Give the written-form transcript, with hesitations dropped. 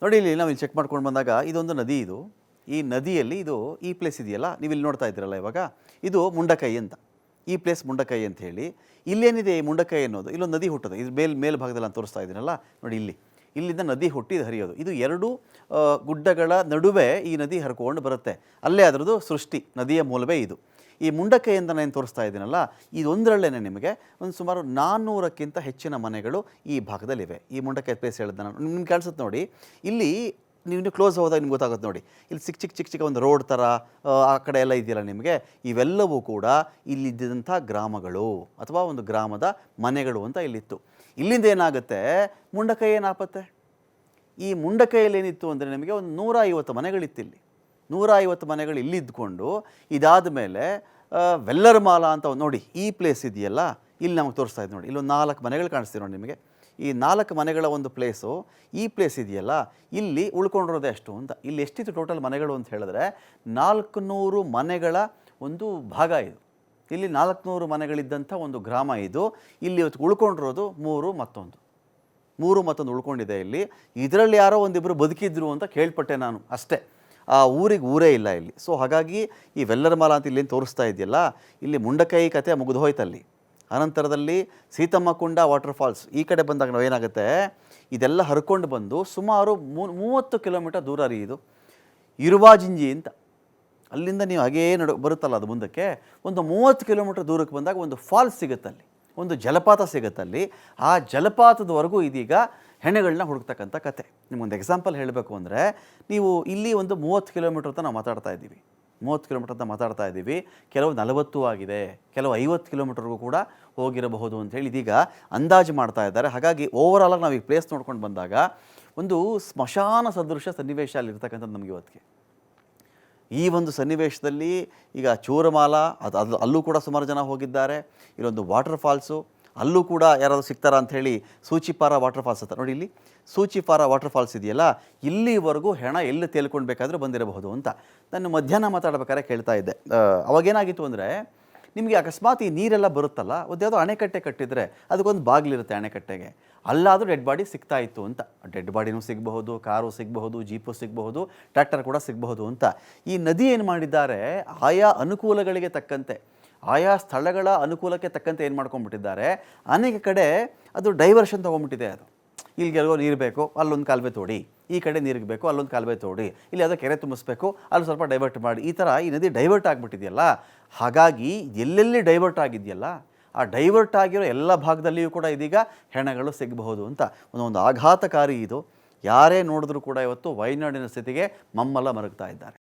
ನೋಡಿ ಇಲ್ಲಿ ನಾವು ಇಲ್ಲಿ ಚೆಕ್ ಮಾಡ್ಕೊಂಡು ಬಂದಾಗ ಇದೊಂದು ನದಿ ಇದು. ಈ ನದಿಯಲ್ಲಿ ಇದು ಈ ಪ್ಲೇಸ್ ಇದೆಯಲ್ಲ, ನೀವು ಇಲ್ಲಿ ನೋಡ್ತಾ ಇದ್ದೀರಲ್ಲ ಇವಾಗ, ಇದು ಮುಂಡಕೈ ಅಂತ. ಈ ಪ್ಲೇಸ್ ಮುಂಡಕೈ ಅಂತ ಹೇಳಿ. ಇಲ್ಲೇನಿದೆ ಈ ಮುಂಡಕೈ ಅನ್ನೋದು, ಇಲ್ಲೊಂದು ನದಿ ಹುಟ್ಟೋದು. ಇದು ಮೇಲ್ಭಾಗದಲ್ಲಿ ನಾನು ತೋರಿಸ್ತಾ ಇದ್ದೀನಲ್ಲ ನೋಡಿ, ಇಲ್ಲಿಂದ ನದಿ ಹುಟ್ಟಿ ಇದು ಹರಿಯೋದು. ಇದು ಎರಡು ಗುಡ್ಡಗಳ ನಡುವೆ ಈ ನದಿ ಹರ್ಕೊಂಡು ಬರುತ್ತೆ. ಅಲ್ಲೇ ಅದರದ್ದು ಸೃಷ್ಟಿ, ನದಿಯ ಮೂಲವೇ ಇದು. ಈ ಮುಂಡಕೈ ಅಂತ ನಾನು ತೋರಿಸ್ತಾ ಇದ್ದೀನಲ್ಲ, ಇದೊಂದರಲ್ಲೇ ನಿಮಗೆ ಒಂದು ಸುಮಾರು 400ಕ್ಕಿಂತ ಹೆಚ್ಚಿನ ಮನೆಗಳು ಈ ಭಾಗದಲ್ಲಿವೆ. ಈ ಮುಂಡಕೈ ಪ್ಲೇಸ್ ಹೇಳಿದ್ದೆ ನಾನು, ನಿಮ್ಗೆ ಕಾಣಿಸುತ್ತೆ ನೋಡಿ. ಇಲ್ಲಿ ನೀವು ಕ್ಲೋಸ್ ಹೋದಾಗ ನಿಮ್ಗೆ ಗೊತ್ತಾಗುತ್ತೆ ನೋಡಿ, ಇಲ್ಲಿ ಚಿಕ್ಕ ಒಂದು ರೋಡ್ ಥರ ಆ ಕಡೆ ಎಲ್ಲ ಇದೆಯಲ್ಲ ನಿಮಗೆ, ಇವೆಲ್ಲವೂ ಕೂಡ ಇಲ್ಲಿದ್ದಂಥ ಗ್ರಾಮಗಳು ಅಥವಾ ಒಂದು ಗ್ರಾಮದ ಮನೆಗಳು ಅಂತ ಇಲ್ಲಿತ್ತು. ಇಲ್ಲಿಂದ ಏನಾಗುತ್ತೆ, ಮುಂಡಕೈ ಏನಾಪತ್ತೆ, ಈ ಮುಂಡಕೈಯಲ್ಲಿ ಏನಿತ್ತು ಅಂದರೆ ನಿಮಗೆ ಒಂದು 150 ಮನೆಗಳಿತ್ತು. ಇಲ್ಲಿ 150 ಮನೆಗಳು ಇಲ್ಲಿದ್ದುಕೊಂಡು, ಇದಾದ ಮೇಲೆ ವೆಲ್ಲರ್ಮಾಲ ಅಂತ ನೋಡಿ, ಈ ಪ್ಲೇಸ್ ಇದೆಯಲ್ಲ, ಇಲ್ಲಿ ನಮಗೆ ತೋರಿಸ್ತಾ ಇದ್ದು ನೋಡಿ, ಇಲ್ಲೊಂದು 4 ಮನೆಗಳು ಕಾಣಿಸ್ತೀವಿ ನೋಡಿ ನಿಮಗೆ. ಈ 4 ಮನೆಗಳ ಒಂದು ಪ್ಲೇಸು, ಈ ಪ್ಲೇಸ್ ಇದೆಯಲ್ಲ, ಇಲ್ಲಿ ಉಳ್ಕೊಂಡಿರೋದೇ ಅಷ್ಟು ಅಂತ. ಇಲ್ಲಿ ಎಷ್ಟಿತ್ತು ಟೋಟಲ್ ಮನೆಗಳು ಅಂತ ಹೇಳಿದ್ರೆ 400 ಮನೆಗಳ ಒಂದು ಭಾಗ ಇದು. ಇಲ್ಲಿ 400 ಮನೆಗಳಿದ್ದಂಥ ಒಂದು ಗ್ರಾಮ ಇದು. ಇಲ್ಲಿ ಇವತ್ತು ಉಳ್ಕೊಂಡಿರೋದು 3 ಮತ್ತೊಂದು ಉಳ್ಕೊಂಡಿದೆ ಇಲ್ಲಿ. ಇದರಲ್ಲಿ ಯಾರೋ ಒಂದಿಬ್ಬರು ಬದುಕಿದ್ರು ಅಂತ ಕೇಳ್ಪಟ್ಟೆ ನಾನು ಅಷ್ಟೇ. ಆ ಊರೇ ಇಲ್ಲ ಇಲ್ಲಿ. ಸೊ ಹಾಗಾಗಿ ಈ ವೆಲ್ಲರ್ಮಾಲ ಅಂತ ಇಲ್ಲೇನು ತೋರಿಸ್ತಾ ಇದೆಯಲ್ಲ, ಇಲ್ಲಿ ಮುಂಡಕೈ ಕತೆ ಮುಗಿದು ಹೋಯ್ತಲ್ಲಿ. ಅನಂತರದಲ್ಲಿ ಸೀತಮ್ಮ ಕುಂಡ ವಾಟರ್ಫಾಲ್ಸ್ ಈ ಕಡೆ ಬಂದಾಗ ನಾವು ಏನಾಗುತ್ತೆ, ಇದೆಲ್ಲ ಹರ್ಕೊಂಡು ಬಂದು ಸುಮಾರು 30 ಕಿಲೋಮೀಟರ್ ದೂರ ರೀ ಇದು. ಇರುವಾಜಿಂಜಿ ಅಂತ ಅಲ್ಲಿಂದ ನೀವು ಹಾಗೇ ಬರುತ್ತಲ್ಲ ಅದು ಮುಂದಕ್ಕೆ, ಒಂದು 30 ಕಿಲೋಮೀಟರ್ ದೂರಕ್ಕೆ ಬಂದಾಗ ಒಂದು ಫಾಲ್ಸ್ ಸಿಗುತ್ತಲ್ಲಿ, ಒಂದು ಜಲಪಾತ ಸಿಗುತ್ತಲ್ಲಿ. ಆ ಜಲಪಾತದವರೆಗೂ ಇದೀಗ ಹೆಣೆಗಳನ್ನ ಹುಡುಕ್ತಕ್ಕಂಥ ಕತೆ. ನಿಮಗೊಂದು ಎಕ್ಸಾಂಪಲ್ ಹೇಳಬೇಕು ಅಂದರೆ, ನೀವು ಇಲ್ಲಿ ಒಂದು 30 ಕಿಲೋಮೀಟರ್ ಅಂತ ನಾವು ಮಾತಾಡ್ತಾ ಇದ್ದೀವಿ, 30 ಕಿಲೋಮೀಟರ್ ಅಂತ ಮಾತಾಡ್ತಾ ಇದ್ದೀವಿ. ಕೆಲವು 40 ಆಗಿದೆ, ಕೆಲವು 50 ಕಿಲೋಮೀಟರ್ಗೂ ಕೂಡ ಹೋಗಿರಬಹುದು ಅಂಥೇಳಿ ಇದೀಗ ಅಂದಾಜು ಮಾಡ್ತಾ ಇದ್ದಾರೆ. ಹಾಗಾಗಿ ಓವರಾಲಾಗಿ ನಾವು ಈ ಪ್ಲೇಸ್ ನೋಡ್ಕೊಂಡು ಬಂದಾಗ ಒಂದು ಸ್ಮಶಾನ ಸದೃಶ ಸನ್ನಿವೇಶ ಅಲ್ಲಿರ್ತಕ್ಕಂಥದ್ದು ನಮಗೆ ಇವತ್ತಿಗೆ. ಈ ಒಂದು ಸನ್ನಿವೇಶದಲ್ಲಿ ಈಗ ಚೂರಮಾಲ ಅಲ್ಲೂ ಕೂಡ ಸುಮಾರು ಜನ ಹೋಗಿದ್ದಾರೆ. ಇಲ್ಲೊಂದು ವಾಟರ್ ಫಾಲ್ಸು, ಅಲ್ಲೂ ಕೂಡ ಯಾರಾದರೂ ಸಿಗ್ತಾರಾ ಅಂಥೇಳಿ ಸೂಚಿಪಾರ ವಾಟರ್ ಫಾಲ್ಸ್ ಅಂತ ನೋಡಿ, ಇಲ್ಲಿ ಸೂಚಿಪಾರ ವಾಟರ್ ಫಾಲ್ಸ್ ಇದೆಯಲ್ಲ, ಇಲ್ಲಿವರೆಗೂ ಹೆಣ ಎಲ್ಲಿ ತೇಲ್ಕೊಳ್ಬೇಕಾದ್ರೂ ಬಂದಿರಬಹುದು ಅಂತ ನಾನು ಮಧ್ಯಾಹ್ನ ಮಾತಾಡ್ಬೇಕಾದ್ರೆ ಕೇಳ್ತಾ ಇದ್ದೆ. ಅವಾಗೇನಾಗಿತ್ತು ಅಂದರೆ, ನಿಮಗೆ ಅಕಸ್ಮಾತ್ ಈ ನೀರೆಲ್ಲ ಬರುತ್ತಲ್ಲ, ಒಂದು ಯಾವುದೋ ಅಣೆಕಟ್ಟೆ ಕಟ್ಟಿದರೆ ಅದಕ್ಕೊಂದು ಬಾಗಿಲಿರುತ್ತೆ ಅಣೆಕಟ್ಟೆಗೆ, ಅಲ್ಲಾದರೂ ಡೆಡ್ ಬಾಡಿ ಸಿಗ್ತಾ ಇತ್ತು ಅಂತ. ಡೆಡ್ ಬಾಡಿನೂ ಸಿಗಬಹುದು, ಕಾರು ಸಿಗಬಹುದು, ಜೀಪು ಸಿಗಬಹುದು, ಟ್ರ್ಯಾಕ್ಟರ್ ಕೂಡ ಸಿಗಬಹುದು ಅಂತ. ಈ ನದಿ ಏನು ಮಾಡಿದ್ದಾರೆ, ಆಯಾ ಅನುಕೂಲಗಳಿಗೆ ತಕ್ಕಂತೆ, ಆಯಾ ಸ್ಥಳಗಳ ಅನುಕೂಲಕ್ಕೆ ತಕ್ಕಂತೆ ಏನು ಮಾಡ್ಕೊಂಡ್ಬಿಟ್ಟಿದ್ದಾರೆ, ಅನೇಕ ಕಡೆ ಅದು ಡೈವರ್ಷನ್ ತೊಗೊಂಡ್ಬಿಟ್ಟಿದೆ. ಅದು ಇಲ್ಲಿಗೆಲ್ಗೋ ನೀರು ಬೇಕು, ಅಲ್ಲೊಂದು ಕಾಲುವೆ ತೋಡಿ, ಈ ಕಡೆ ನೀರಿಗೆ ಬೇಕು, ಅಲ್ಲೊಂದು ಕಾಲುವೆ ತೋಡಿ, ಇಲ್ಲಿ ಯಾವುದೋ ಕೆರೆ ತುಂಬಿಸ್ಬೇಕು, ಅಲ್ಲಿ ಸ್ವಲ್ಪ ಡೈವರ್ಟ್ ಮಾಡಿ, ಈ ಥರ ಈ ನದಿ ಡೈವರ್ಟ್ ಆಗಿಬಿಟ್ಟಿದೆಯಲ್ಲ. ಹಾಗಾಗಿ ಎಲ್ಲೆಲ್ಲಿ ಡೈವರ್ಟ್ ಆಗಿದೆಯಲ್ಲ, ಆ ಡೈವರ್ಟ್ ಆಗಿರೋ ಎಲ್ಲ ಭಾಗದಲ್ಲಿಯೂ ಕೂಡ ಇದೀಗ ಹೆಣಗಳು ಸಿಗಬಹುದು ಅಂತ ಒಂದು ಆಘಾತಕಾರಿ ಇದು. ಯಾರೇ ನೋಡಿದ್ರೂ ಕೂಡ ಇವತ್ತು ವಯನಾಡಿನ ಸ್ಥಿತಿಗೆ ಮಮ್ಮಲ್ಲ ಮರಗ್ತಾ ಇದ್ದಾರೆ.